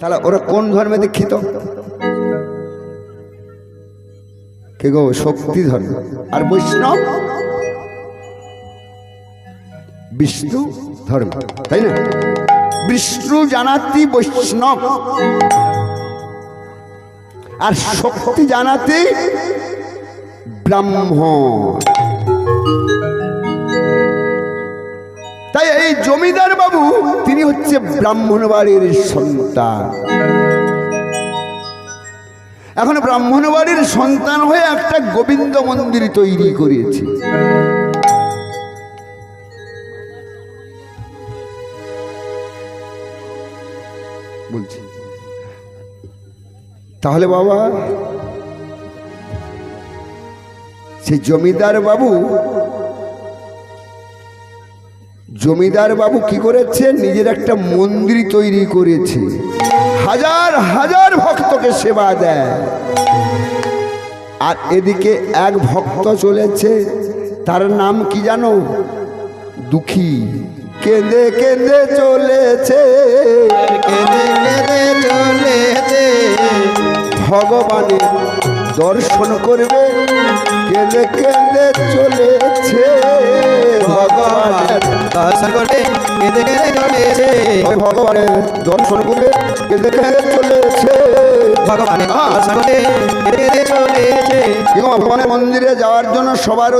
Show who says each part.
Speaker 1: তাহলে ওরা কোন ধর্মে দীক্ষিত? কে গো? শক্তি ধর্ম। আর বৈষ্ণব বিষ্ণু ধর্ম, তাই না? বিষ্ণু জানাতি বৈষ্ণব, আর শক্তি জানাতি ব্রাহ্মণ। তাই এই জমিদার বাবু তিনি হচ্ছে ব্রাহ্মণ বাড়ির সন্তান। এখন ব্রাহ্মণ বাড়ির সন্তান হয়ে একটা গোবিন্দ মন্দির তৈরি করেছে। বলছি তাহলে বাবা সেই জমিদার বাবু কি করেছে? নিজের একটা মন্দির তৈরি করেছে, হাজার হাজার ভক্তকে সেবা দেয়। আর এদিকে এক ভক্ত চলেছে, তার নাম কি জানো? দুঃখী। কেঁদে কেঁদে চলেছে,
Speaker 2: কেঁদে কেঁদে চলেছে,
Speaker 1: ভগবানের দর্শন করবে। কেঁদে কেঁদে চলেছে, ভগবানের
Speaker 2: দর্শন করবে। কেঁদে কেঁদে চলেছে,
Speaker 1: ভগবানের দর্শন করবে। কেঁদে কেঁদে চলেছে,
Speaker 2: ভগবানের দর্শন করবে। কেঁদে কেঁদে চলেছে।
Speaker 1: ভগবানের মন্দিরে যাওয়ার জন্য সবার